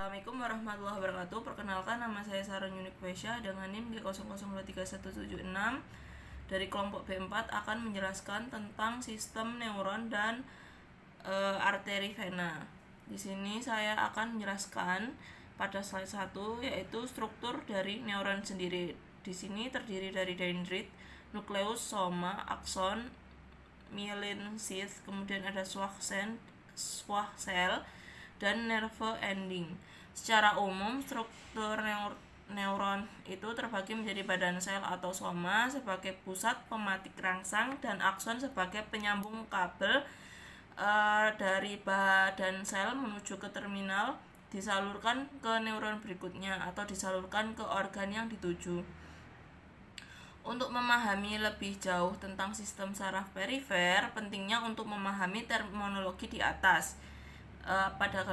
Assalamualaikum warahmatullahi wabarakatuh. Perkenalkan, nama saya Sarah Yunik Vesya dengan NIM G00231176 dari kelompok B4 akan menjelaskan tentang sistem neuron dan arteri vena. Di sini saya akan menjelaskan pada slide 1 yaitu struktur dari neuron sendiri. Di sini terdiri dari dendrit, nukleus, soma, akson, myelin sheath, kemudian ada Schwann cell dan nerve ending. Secara umum, struktur neuron itu terbagi menjadi badan sel atau soma sebagai pusat pematik rangsang dan akson sebagai penyambung kabel dari badan sel menuju ke terminal, disalurkan ke neuron berikutnya atau disalurkan ke organ yang dituju. Untuk memahami lebih jauh tentang sistem saraf perifer, pentingnya untuk memahami terminologi di atas pada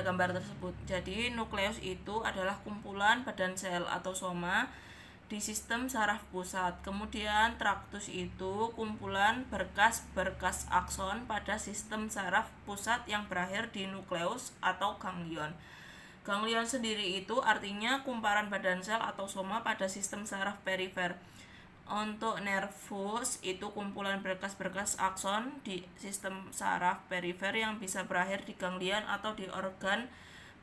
gambar tersebut. Jadi nukleus itu adalah kumpulan badan sel atau soma di sistem saraf pusat. Kemudian traktus itu kumpulan berkas-berkas akson pada sistem saraf pusat yang berakhir di nukleus atau ganglion. Ganglion sendiri itu artinya kumparan badan sel atau soma pada sistem saraf perifer. Untuk nervus itu kumpulan berkas-berkas akson di sistem saraf perifer yang bisa berakhir di ganglion atau di organ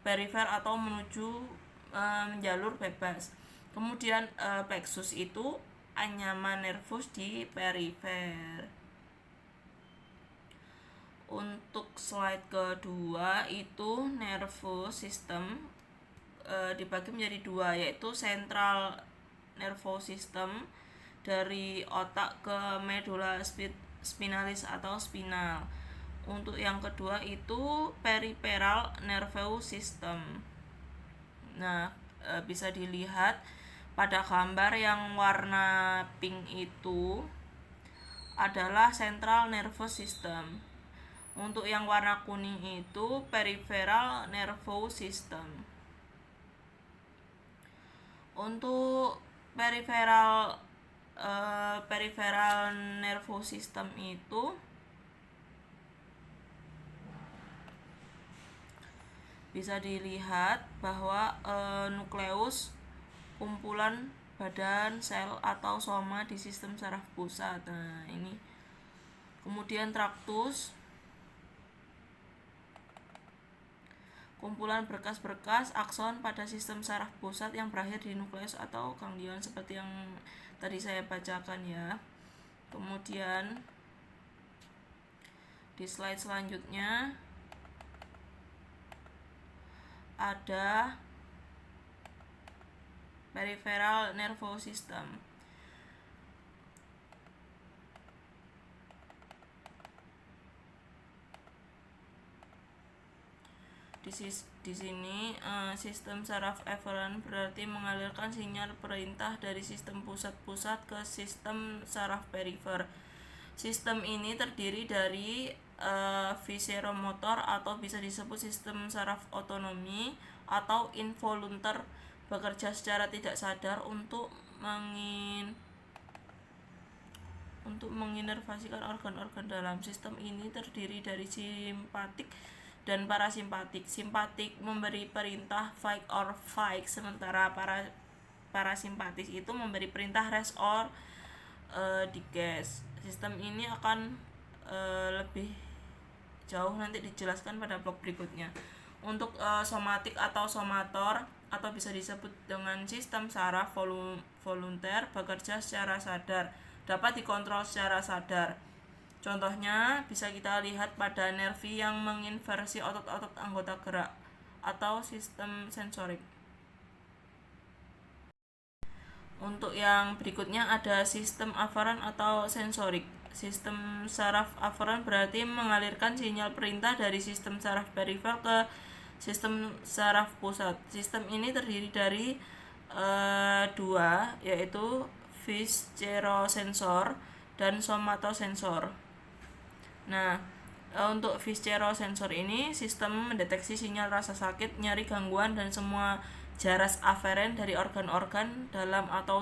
perifer atau menuju jalur bebas. Kemudian plexus itu anyaman nervus di perifer. Untuk slide kedua itu nervous system dibagi menjadi dua, yaitu central nervous system dari otak ke medulla spinalis atau spinal. Untuk yang kedua itu peripheral nervous system. Nah, bisa dilihat pada gambar yang warna pink itu adalah central nervous system. Untuk yang warna kuning itu peripheral nervous system. Untuk peripheral nervous system itu bisa dilihat bahwa nukleus kumpulan badan sel atau soma di sistem saraf pusat. Nah, ini. Kemudian traktus kumpulan berkas-berkas akson pada sistem saraf pusat yang berakhir di nukleus atau ganglion seperti yang tadi saya bacakan ya. Kemudian di slide selanjutnya ada peripheral nervous system. Di sini sistem saraf efferent berarti mengalirkan sinyal perintah dari sistem pusat ke sistem saraf perifer. Sistem ini terdiri dari visceromotor atau bisa disebut sistem saraf otonomi atau involuntar, bekerja secara tidak sadar untuk menginervasikan organ-organ dalam. Sistem ini terdiri dari simpatik dan parasimpatik. Simpatik memberi perintah fight or flight, sementara parasimpatis itu memberi perintah rest or digest. Sistem ini akan lebih jauh nanti dijelaskan pada blok berikutnya. Untuk somatik atau somator atau bisa disebut dengan sistem saraf volunter bekerja secara sadar, dapat dikontrol secara sadar. Contohnya bisa kita lihat pada nervi yang menginversi otot-otot anggota gerak atau sistem sensorik. Untuk yang berikutnya ada sistem aferent atau sensorik. Sistem saraf aferent berarti mengalirkan sinyal perintah dari sistem saraf perifer ke sistem saraf pusat. Sistem ini terdiri dari dua, yaitu viscerosensor dan somatosensor. Nah, untuk viscerosensor ini sistem mendeteksi sinyal rasa sakit, nyeri, gangguan dan semua jaras aferen dari organ-organ dalam atau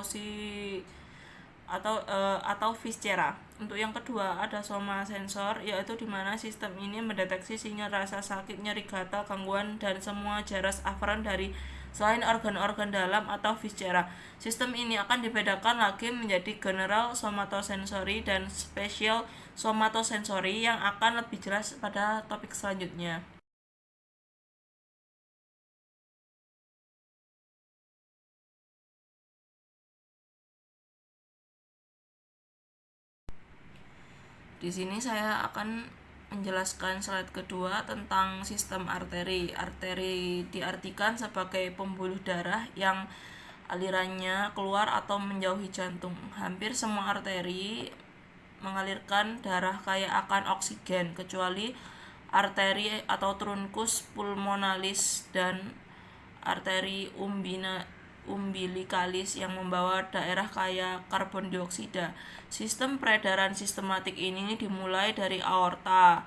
viscera. Untuk yang kedua ada soma sensor, yaitu di mana sistem ini mendeteksi sinyal rasa sakit, nyeri, gatal, gangguan dan semua jeras aferen dari selain organ-organ dalam atau viscera. Sistem ini akan dibedakan lagi menjadi general somatosensory dan special somatosensory yang akan lebih jelas pada topik selanjutnya. Di sini saya akan menjelaskan slide kedua tentang sistem arteri. Arteri diartikan sebagai pembuluh darah yang alirannya keluar atau menjauhi jantung. Hampir semua arteri mengalirkan darah kaya akan oksigen, kecuali arteri atau truncus pulmonalis dan arteri umbilikalis yang membawa daerah kaya karbon dioksida. Sistem peredaran sistematik ini dimulai dari aorta.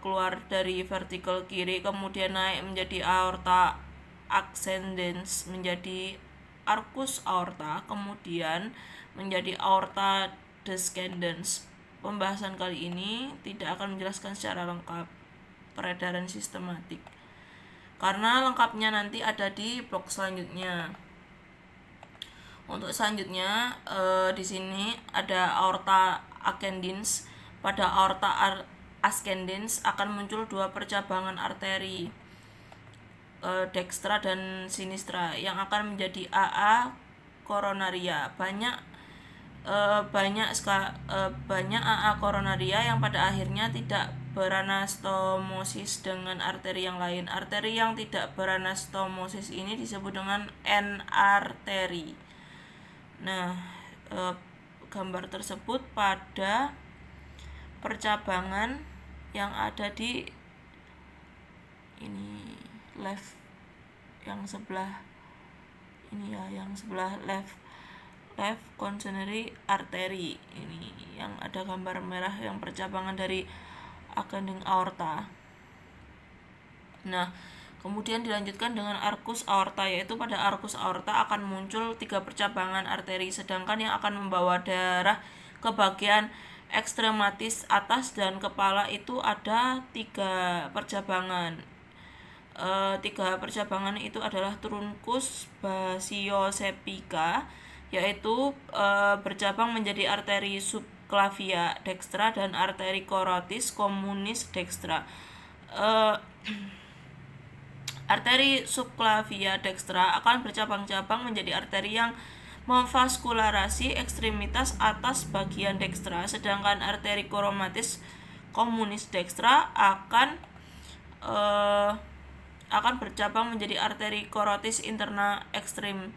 Keluar dari vertikal kiri, kemudian naik menjadi aorta ascendens, menjadi arcus aorta, kemudian menjadi aorta descendens. Pembahasan kali ini tidak akan menjelaskan secara lengkap peredaran sistematik, karena lengkapnya nanti ada di blog selanjutnya. Untuk selanjutnya di sini ada aorta ascendens. Pada aorta ascendens akan muncul dua percabangan arteri, dextra dan sinistra, yang akan menjadi AA coronaria. Banyak AA coronaria yang pada akhirnya tidak beranastomosis dengan arteri yang lain. Arteri yang tidak beranastomosis ini disebut dengan N-arteri. Nah, gambar tersebut pada percabangan yang ada di ini left, yang sebelah ini ya, yang sebelah left coronary artery. Ini yang ada gambar merah yang percabangan dari ascending aorta. Nah, kemudian dilanjutkan dengan arcus aorta, yaitu pada arcus aorta akan muncul 3 percabangan arteri, sedangkan yang akan membawa darah ke bagian ekstrematis atas dan kepala itu ada 3 percabangan. 3 percabangan itu adalah truncus basiosepica, yaitu bercabang menjadi arteri subclavia dextra dan arteri carotis communis dextra. Arteri subclavia dextra akan bercabang-cabang menjadi arteri yang memvaskularasi ekstremitas atas bagian dextra, sedangkan arteri carotis communis dextra akan bercabang menjadi arteri carotis interna ekstrim.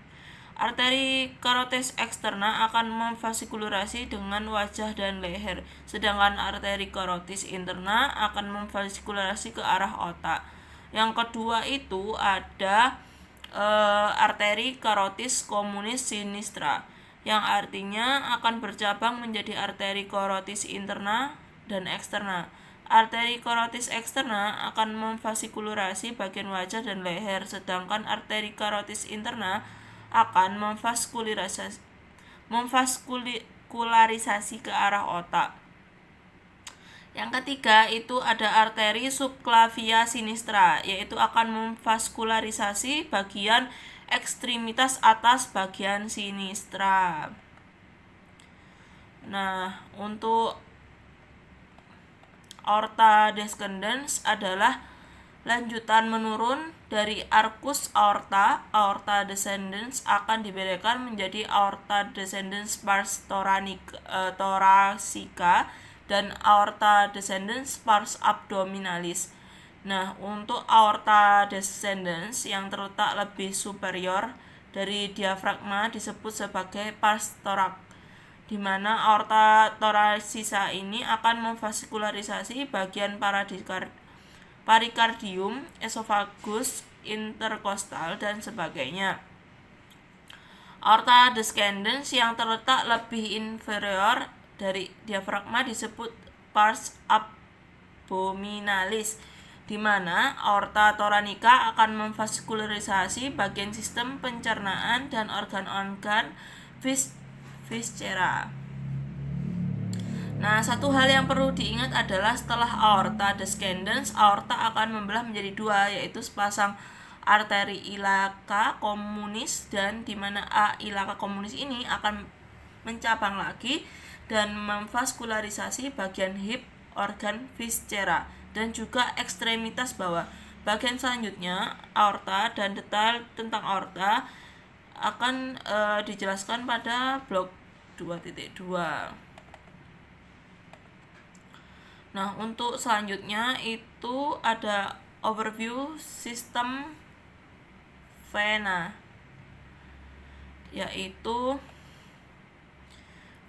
Arteri carotis eksterna akan memvaskularasi dengan wajah dan leher, sedangkan arteri carotis interna akan memvaskularasi ke arah otak. Yang kedua itu ada arteri carotis communis sinistra, yang artinya akan bercabang menjadi arteri carotis interna dan eksterna. Arteri carotis eksterna akan memvaskularasi bagian wajah dan leher, sedangkan arteri carotis interna akan memvaskularisasi ke arah otak. Yang ketiga itu ada arteri subclavia sinistra, yaitu akan memvaskularisasi bagian ekstremitas atas bagian sinistra. Nah, untuk aorta descendens adalah lanjutan menurun dari arcus aorta. Aorta descendens akan dibedakan menjadi aorta descendens pars thoracica dan aorta descendens pars abdominalis. Nah, untuk aorta descendens yang terletak lebih superior dari diafragma disebut sebagai pars thorax, di mana aorta thoracica ini akan memvaskularisasi bagian perikardium, esofagus, interkostal, dan sebagainya. Aorta descendens yang terletak lebih inferior dari diafragma disebut pars abdominalis, di mana aorta thoracica akan memvaskularisasi bagian sistem pencernaan dan organ-organ viscera. Nah, satu hal yang perlu diingat adalah setelah aorta descendens, aorta akan membelah menjadi dua, yaitu sepasang arteri ilaka communis, dan di mana A ilaka communis ini akan mencabang lagi dan memvaskularisasi bagian hip, organ viscera, dan juga ekstremitas bawah. Bagian selanjutnya, aorta dan detail tentang aorta akan dijelaskan pada blok 2.2. Nah, untuk selanjutnya itu ada overview sistem vena, yaitu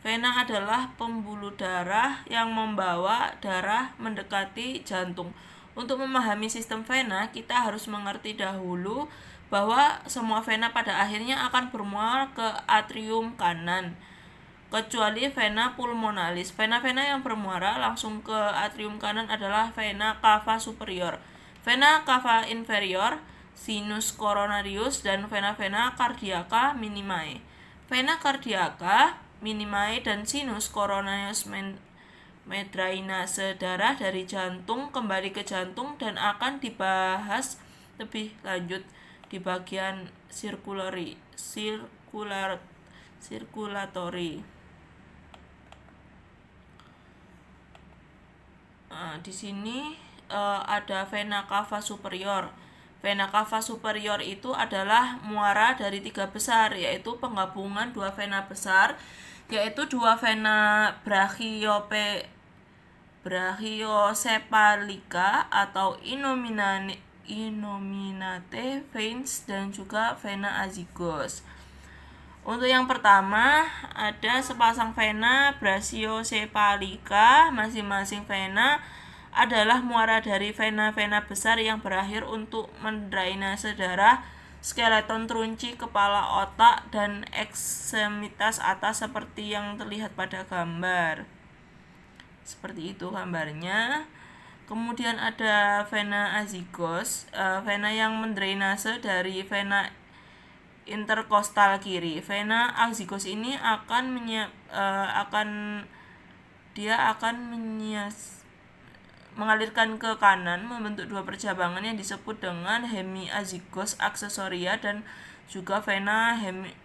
vena adalah pembuluh darah yang membawa darah mendekati jantung. Untuk memahami sistem vena, kita harus mengerti dahulu bahwa semua vena pada akhirnya akan bermuara ke atrium kanan, kecuali vena pulmonalis. Vena-vena yang bermuara langsung ke atrium kanan adalah vena cava superior, vena cava inferior, sinus coronarius, dan vena-vena cardiaca minimae. Vena cardiaca minimae dan sinus coronarius mendrainase darah dari jantung kembali ke jantung dan akan dibahas lebih lanjut di bagian sirkulatory. Nah, di sini ada vena cava superior. Vena cava superior itu adalah muara dari tiga besar, yaitu penggabungan dua vena besar, yaitu dua vena brachiocephalica atau innominate veins dan juga vena azygos. Untuk yang pertama ada sepasang vena brachiocephalica. Masing-masing vena adalah muara dari vena-vena besar yang berakhir untuk mendrainase darah skeleton terunci, kepala, otak, dan ekstremitas atas seperti yang terlihat pada gambar. Seperti itu gambarnya. Kemudian ada vena azygos, vena yang mendrainase dari vena interkostal kiri. Vena azygos ini akan mengalirkan ke kanan membentuk dua percabangan yang disebut dengan hemiazygos aksesoria dan juga vena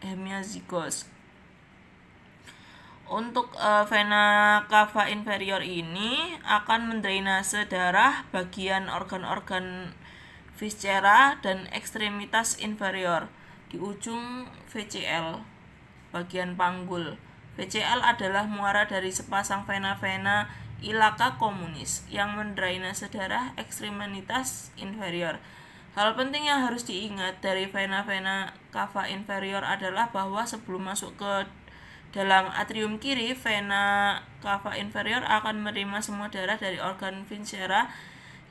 hemiazygos. Untuk vena cava inferior ini akan mendrainase darah bagian organ-organ viscera dan ekstremitas inferior di ujung VCL bagian panggul. VCL adalah muara dari sepasang vena-vena ilaka communis yang mendrainase darah ekstremitas inferior. Hal penting yang harus diingat dari vena-vena cava inferior adalah bahwa sebelum masuk ke dalam atrium kiri, vena cava inferior akan menerima semua darah dari organ viscera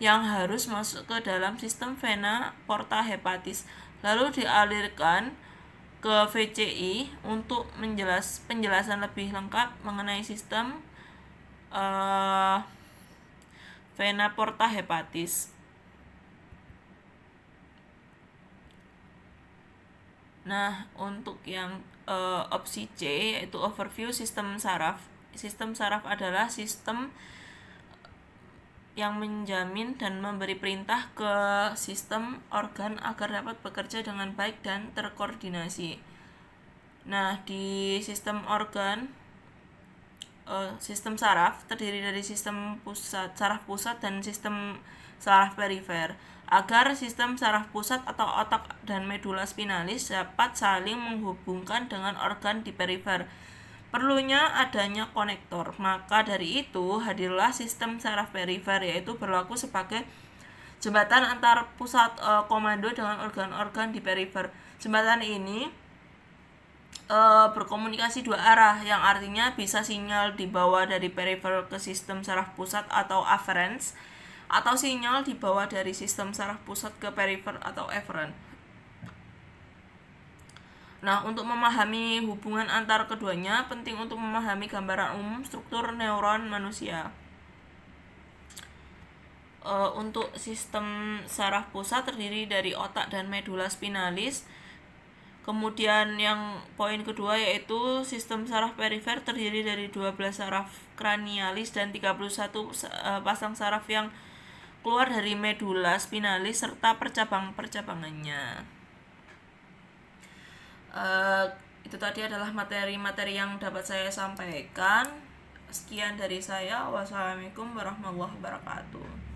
yang harus masuk ke dalam sistem vena porta hepatis, lalu dialirkan ke VCI untuk penjelasan lebih lengkap mengenai sistem vena porta hepatis. Nah, untuk yang opsi C yaitu overview sistem saraf. Sistem saraf adalah sistem yang menjamin dan memberi perintah ke sistem organ agar dapat bekerja dengan baik dan terkoordinasi. Nah, di sistem organ, sistem saraf terdiri dari sistem saraf pusat dan sistem saraf perifer. Agar sistem saraf pusat atau otak dan medula spinalis dapat saling menghubungkan dengan organ di perifer, perlunya adanya konektor. Maka dari itu hadirlah sistem saraf perifer, yaitu berlaku sebagai jembatan antar pusat komando dengan organ-organ di perifer. Jembatan ini berkomunikasi dua arah, yang artinya bisa sinyal dibawa dari perifer ke sistem saraf pusat atau afferens, atau sinyal dibawa dari sistem saraf pusat ke perifer atau efferent. Nah, untuk memahami hubungan antar keduanya, penting untuk memahami gambaran umum struktur neuron manusia. Untuk sistem saraf pusat terdiri dari otak dan medula spinalis. Kemudian yang poin kedua yaitu sistem saraf perifer terdiri dari 12 saraf kranialis dan 31 pasang saraf yang keluar dari medula spinalis serta percabang-percabangannya. Itu tadi adalah materi-materi yang dapat saya sampaikan. Sekian dari saya. Wassalamualaikum warahmatullahi wabarakatuh.